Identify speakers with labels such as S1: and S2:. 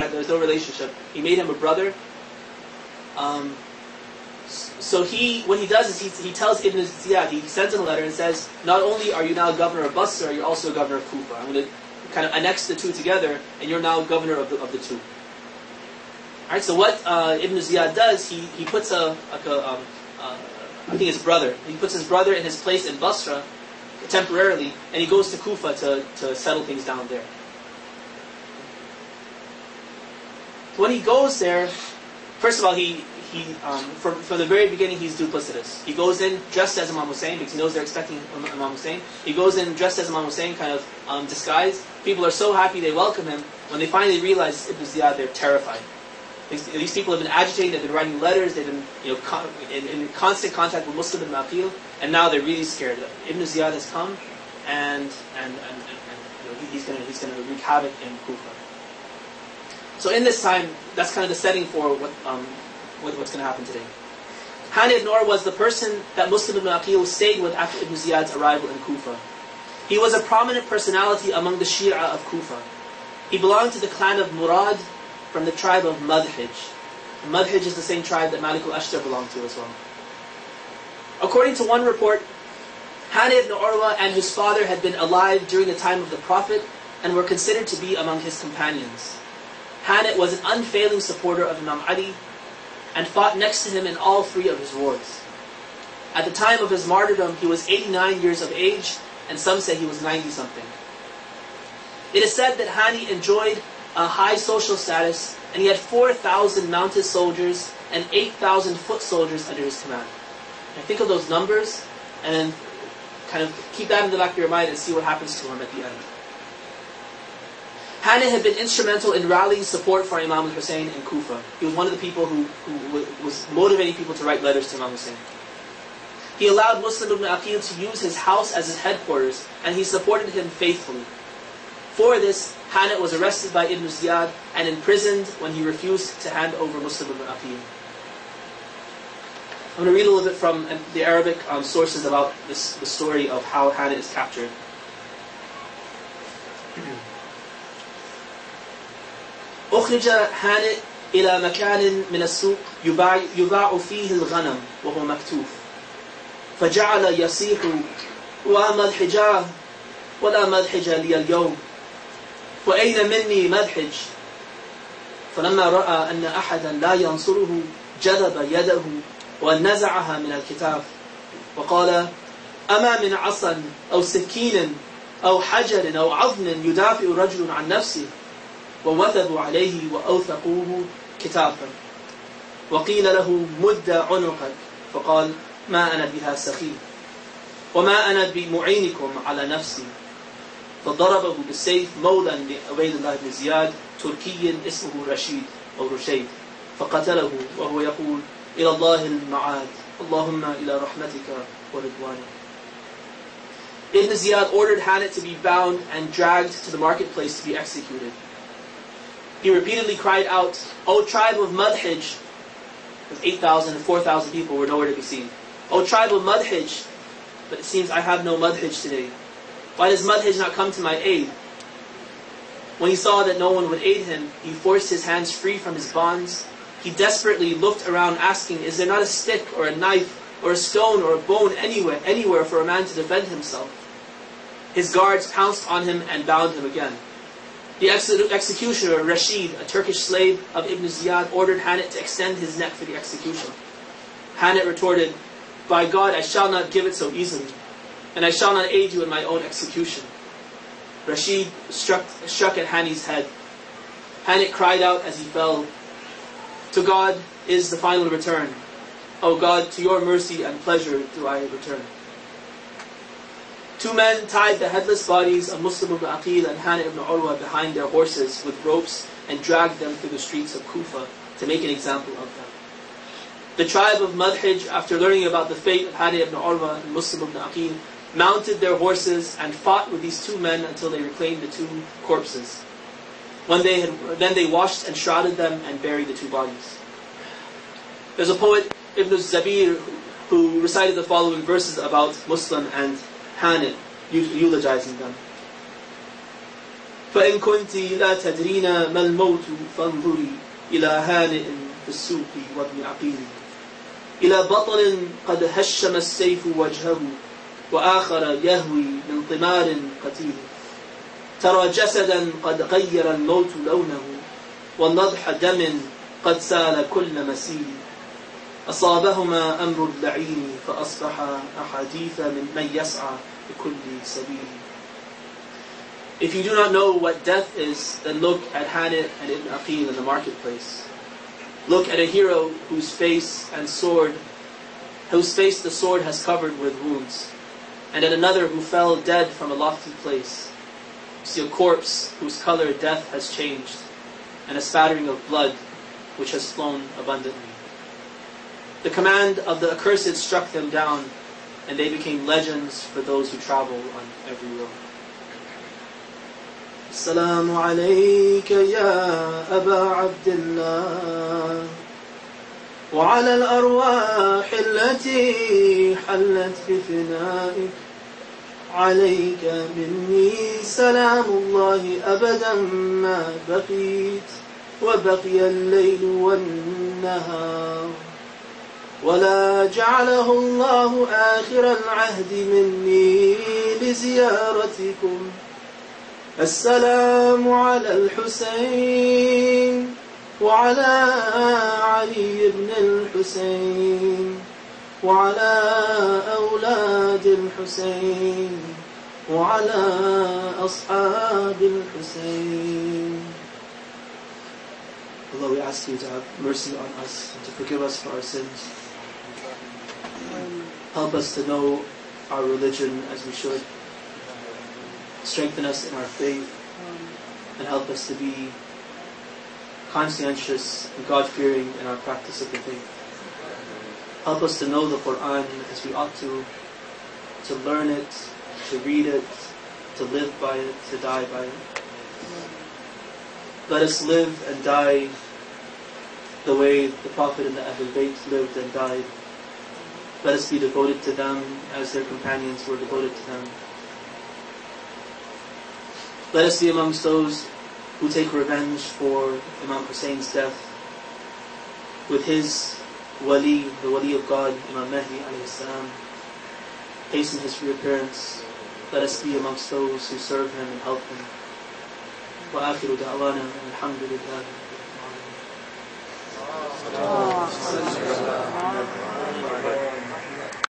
S1: contact, there was no relationship. He made him a brother. So what he does is he tells Ibn Ziyad, he sends him a letter and says, not only are you now governor of Basra, you're also governor of Kufa. I'm going to kind of annex the two together, and you're now governor of the two. Alright, so what Ibn Ziyad does, he puts I think his brother, he puts his brother in his place in Basra temporarily, and he goes to Kufa to settle things down there. When he goes there, first of all, from the very beginning, he's duplicitous. He goes in dressed as Imam Hussein because he knows they're expecting Imam Hussein. He goes in dressed as Imam Hussein, kind of disguised. People are so happy they welcome him. When they finally realize Ibn Ziyad, they're terrified. These people have been agitating, they've been writing letters, they've been in constant contact with Muslim ibn Aqil, and now they're really scared. Ibn Ziyad has come, and he's going to wreak havoc in Kufa. So in this time, that's kind of the setting for what's going to happen today. Hani ibn Urwa was the person that Muslim ibn Aqil stayed with after Ibn Ziyad's arrival in Kufa. He was a prominent personality among the Shia of Kufa. He belonged to the clan of Murad from the tribe of Madhij. Madhij is the same tribe that Malik al-Ashtar belonged to as well. According to one report, Hani ibn Urwa and his father had been alive during the time of the Prophet and were considered to be among his companions. Hani was an unfailing supporter of Imam Ali and fought next to him in all three of his wars. At the time of his martyrdom, he was 89 years of age, and some say he was 90-something. It is said that Hani enjoyed a high social status, and he had 4,000 mounted soldiers and 8,000 foot soldiers under his command. Now think of those numbers, and kind of keep that in the back of your mind and see what happens to him at the end. Hani had been instrumental in rallying support for Imam al-Hussein in Kufa. He was one of the people who was motivating people to write letters to Imam Hussein. He allowed Muslim ibn Aqil to use his house as his headquarters, and he supported him faithfully. For this, Hani was arrested by Ibn Ziyad and imprisoned when he refused to hand over Muslim ibn Aqil. I'm going to read a little bit from the Arabic sources about the story of how Hani is captured. أخرج هانئ إلى مكان من السوق يباع فيه الغنم وهو مكتوف فجعل يصيح ومدحجاه ولا مدحج لي اليوم وأين مني مدحج فلما رأى أن أحدا لا ينصره جذب يده ونزعها من الكتاف وقال أما من عصا أو سكين أو حجر أو عظم يدافع رجل عن نفسه ووثبوا عليه وأوثقوه كتافا وقيل له مد عنقك فقال ما أنا بها سخي وما أنا بمعينكم على نفسي فضربه بالسيف مولا لعبيد الله بن زياد تركي اسمه رشيد أو رشيد فقتله وهو يقول إلى الله المعاد اللهم إلى رحمتك ورضوانك. Ibn Ziyad ordered Hani to be bound and dragged to the marketplace to be executed. He repeatedly cried out, O tribe of Madhij, because 8,000 and 4,000 people were nowhere to be seen. O tribe of Madhij, but it seems I have no Madhij today. Why does Madhij not come to my aid? When he saw that no one would aid him, he forced his hands free from his bonds. He desperately looked around asking, is there not a stick or a knife or a stone or a bone anywhere for a man to defend himself? His guards pounced on him and bound him again. The executioner, Rashid, a Turkish slave of Ibn Ziyad, ordered Hani to extend his neck for the execution. Hani retorted, by God, I shall not give it so easily, and I shall not aid you in my own execution. Rashid struck at Hani's head. Hani cried out as he fell, to God is the final return. O God, to your mercy and pleasure do I return. Two men tied the headless bodies of Muslim ibn Aqil and Hani ibn Urwa behind their horses with ropes and dragged them through the streets of Kufa to make an example of them. The tribe of Madhij, after learning about the fate of Hani ibn Urwa and Muslim ibn Aqil, mounted their horses and fought with these two men until they reclaimed the two corpses. Then they washed and shrouded them and buried the two bodies. There's a poet, Ibn Zabir, who recited the following verses about Muslim and Hani, eulogizing them. فإن كنت لا تدرين ما الموت فانظري إلى هانئ في السوق وابن عقيل إلى بطل قد هشم السيف وجهه وآخر يهوي من طمار قتيل ترى جسدا قد غير الموت لونه والنضح دم قد سال كل مسيل أصابهما أمر اللعين فأصبح أحاديث من يسعى بكل سبيل. If you do not know what death is, then look at Hanit and Ibn Aqil in the marketplace. Look at a hero whose face the sword has covered with wounds, and at another who fell dead from a lofty place. You see a corpse whose color death has changed, and a spattering of blood which has flown abundantly. The command of the accursed struck them down, and they became legends for those who travel on every road. السلام عليك يا أبا عبد الله وعلى الأرواح التي حلت بفنائك عليك مني سلام الله أبدا ما بقيت وبقي الليل والنهار ولا جعله الله آخر العهد مني لزيارتكم. السلام على الحسين وعلى علي بن الحسين وعلى أولاد الحسين وعلى أصحاب الحسين. Allah, we ask you to have mercy on us and to forgive us for our sins. Help us to know our religion as we should. Strengthen us in our faith and help us to be conscientious and God-fearing in our practice of the faith. Help us to know the Quran as we ought to learn it, to read it, to live by it, to die by it. Let us live and die the way the Prophet and the Ahlul Bayt lived and died. Let us be devoted to them as their companions were devoted to them. Let us be amongst those who take revenge for Imam Hussein's death with his wali, the wali of God, Imam Mahdi alayhi salam. Hasten his reappearance. Let us be amongst those who serve him and help him. وآخر دعوانا الحمد لله رب العالمين.